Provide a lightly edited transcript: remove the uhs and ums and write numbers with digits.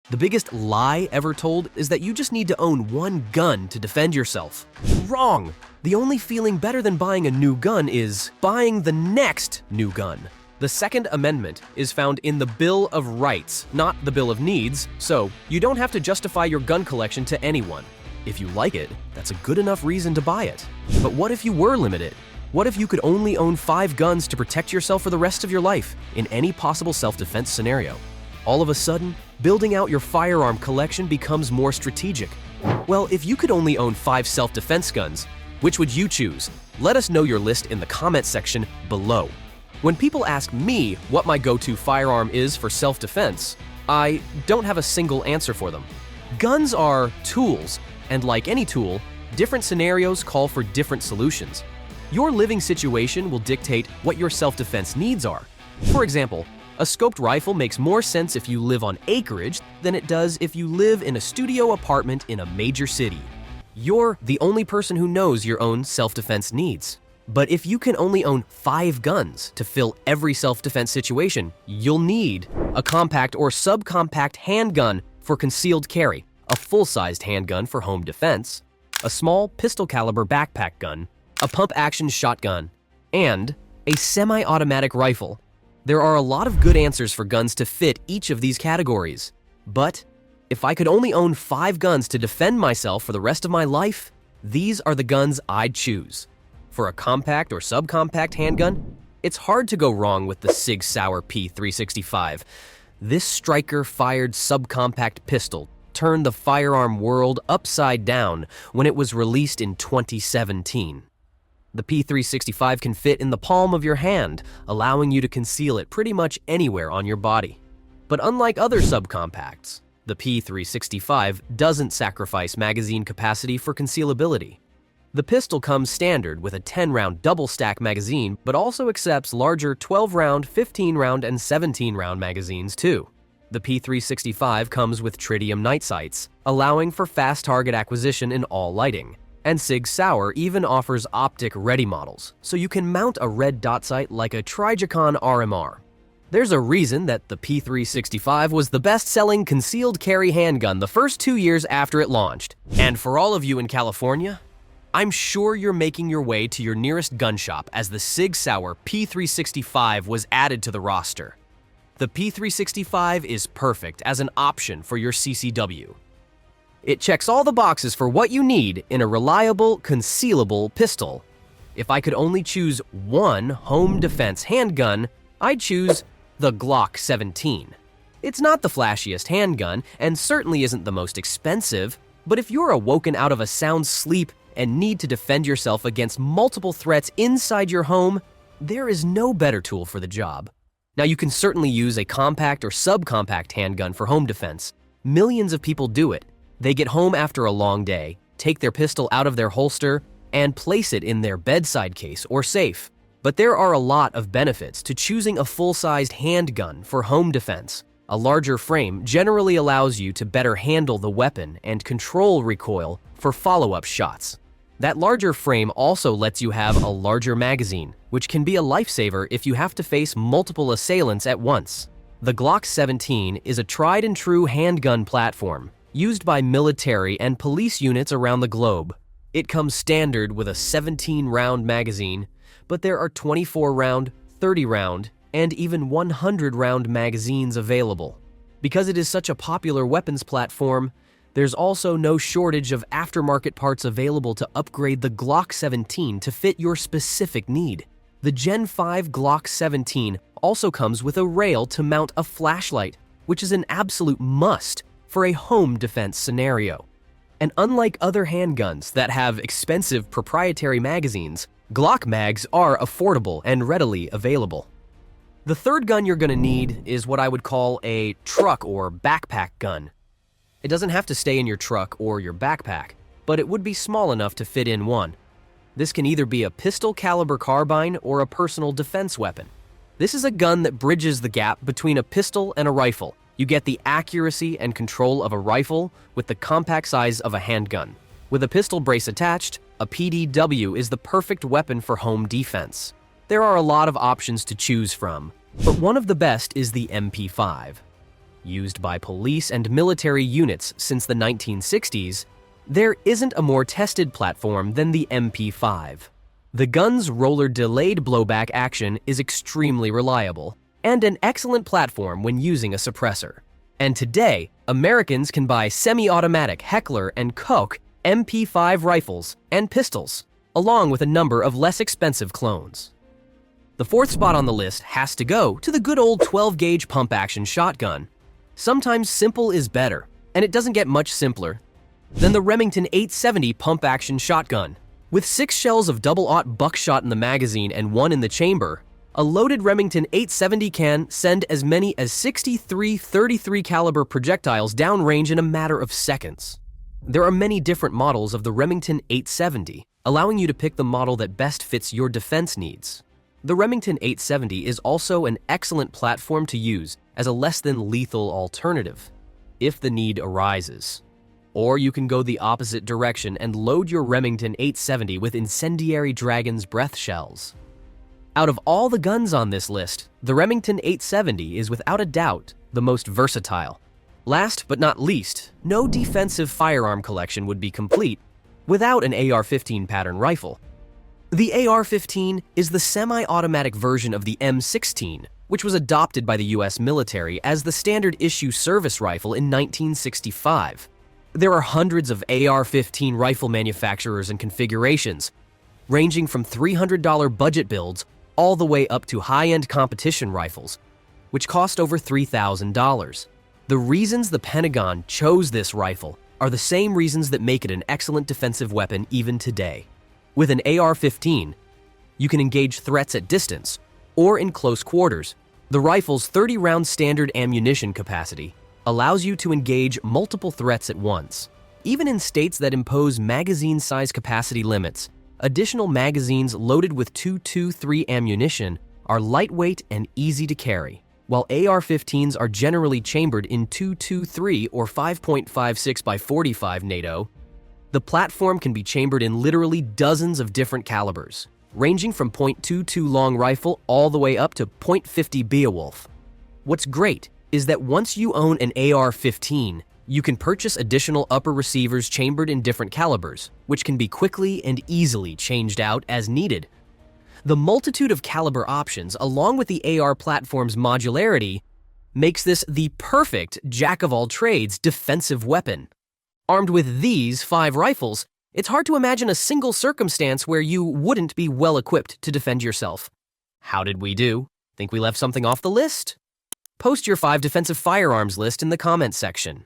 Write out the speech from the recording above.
The biggest lie ever told is that you just need to own one gun to defend yourself. Wrong! The only feeling better than buying a new gun is buying the next new gun. The Second Amendment is found in the Bill of Rights, not the Bill of Needs, so you don't have to justify your gun collection to anyone. If you like it, that's a good enough reason to buy it. But what if you were limited? What if you could only own 5 guns to protect yourself for the rest of your life in any possible self-defense scenario? All of a sudden, building out your firearm collection becomes more strategic. Well, if you could only own 5 self-defense guns, which would you choose? Let us know your list in the comment section below. When people ask me what my go-to firearm is for self-defense, I don't have a single answer for them. Guns are tools, and like any tool, different scenarios call for different solutions. Your living situation will dictate what your self-defense needs are. For example, a scoped rifle makes more sense if you live on acreage than it does if you live in a studio apartment in a major city. You're the only person who knows your own self-defense needs. But if you can only own 5 guns to fill every self-defense situation, you'll need a compact or subcompact handgun for concealed carry, a full-sized handgun for home defense, a small pistol-caliber backpack gun, a pump-action shotgun, and a semi-automatic rifle. There are a lot of good answers for guns to fit each of these categories. But if I could only own 5 guns to defend myself for the rest of my life, these are the guns I'd choose. For a compact or subcompact handgun, it's hard to go wrong with the Sig Sauer P365. This striker-fired subcompact pistol turned the firearm world upside down when it was released in 2017. The P365 can fit in the palm of your hand, allowing you to conceal it pretty much anywhere on your body. But unlike other subcompacts, the P365 doesn't sacrifice magazine capacity for concealability. The pistol comes standard with a 10-round double-stack magazine, but also accepts larger 12-round, 15-round, and 17-round magazines too. The P365 comes with tritium night sights, allowing for fast target acquisition in all lighting. And Sig Sauer even offers optic-ready models, so you can mount a red dot sight like a Trijicon RMR. There's a reason that the P365 was the best-selling concealed carry handgun the first 2 years after it launched. And for all of you in California, I'm sure you're making your way to your nearest gun shop as the Sig Sauer P365 was added to the roster. The P365 is perfect as an option for your CCW. It checks all the boxes for what you need in a reliable, concealable pistol. If I could only choose one home defense handgun, I'd choose the Glock 17. It's not the flashiest handgun and certainly isn't the most expensive, but if you're awoken out of a sound sleep and need to defend yourself against multiple threats inside your home, there is no better tool for the job. Now, you can certainly use a compact or subcompact handgun for home defense. Millions of people do it. They get home after a long day, take their pistol out of their holster, and place it in their bedside case or safe. But there are a lot of benefits to choosing a full-sized handgun for home defense. A larger frame generally allows you to better handle the weapon and control recoil for follow-up shots. That larger frame also lets you have a larger magazine, which can be a lifesaver if you have to face multiple assailants at once. The Glock 17 is a tried-and-true handgun platform used by military and police units around the globe. It comes standard with a 17-round magazine, but there are 24-round, 30-round, and even 100-round magazines available. Because it is such a popular weapons platform, there's also no shortage of aftermarket parts available to upgrade the Glock 17 to fit your specific need. The Gen 5 Glock 17 also comes with a rail to mount a flashlight, which is an absolute must for a home defense scenario. And unlike other handguns that have expensive proprietary magazines, Glock mags are affordable and readily available. The third gun you're going to need is what I would call a truck or backpack gun. It doesn't have to stay in your truck or your backpack, but it would be small enough to fit in one. This can either be a pistol caliber carbine or a personal defense weapon. This is a gun that bridges the gap between a pistol and a rifle. You get the accuracy and control of a rifle with the compact size of a handgun. With a pistol brace attached, a PDW is the perfect weapon for home defense. There are a lot of options to choose from, but one of the best is the MP5. used by police and military units since the 1960s, there isn't a more tested platform than the MP5. The gun's roller delayed blowback action is extremely reliable and an excellent platform when using a suppressor. And today, Americans can buy semi-automatic Heckler & Koch MP5 rifles and pistols, along with a number of less expensive clones. The fourth spot on the list has to go to the good old 12-gauge pump-action shotgun. Sometimes simple is better, and it doesn't get much simpler than the Remington 870 pump-action shotgun. With 6 shells of double-aught buckshot in the magazine and 1 in the chamber, a loaded Remington 870 can send as many as 63 .33 caliber projectiles downrange in a matter of seconds. There are many different models of the Remington 870, allowing you to pick the model that best fits your defense needs. The Remington 870 is also an excellent platform to use as a less than lethal alternative, if the need arises. Or you can go the opposite direction and load your Remington 870 with incendiary Dragon's Breath shells. Out of all the guns on this list, the Remington 870 is without a doubt the most versatile. Last but not least, no defensive firearm collection would be complete without an AR-15 pattern rifle. The AR-15 is the semi-automatic version of the M16, which was adopted by the US military as the standard issue service rifle in 1965. There are hundreds of AR-15 rifle manufacturers and configurations, ranging from $300 budget builds all the way up to high-end competition rifles, which cost over $3,000. The reasons the Pentagon chose this rifle are the same reasons that make it an excellent defensive weapon even today. With an AR-15, you can engage threats at distance or in close quarters. The rifle's 30-round standard ammunition capacity allows you to engage multiple threats at once. Even in states that impose magazine size capacity limits, additional magazines loaded with .223 ammunition are lightweight and easy to carry, while AR-15s are generally chambered in .223 or 5.56 by 45 NATO. The platform can be chambered in literally dozens of different calibers, ranging from .22 long rifle all the way up to .50 Beowulf. What's great is that once you own an AR-15, you can purchase additional upper receivers chambered in different calibers, which can be quickly and easily changed out as needed. The multitude of caliber options, along with the AR platform's modularity, makes this the perfect jack-of-all-trades defensive weapon. Armed with these 5 rifles, it's hard to imagine a single circumstance where you wouldn't be well-equipped to defend yourself. How did we do? Think we left something off the list? Post your 5 defensive firearms list in the comments section.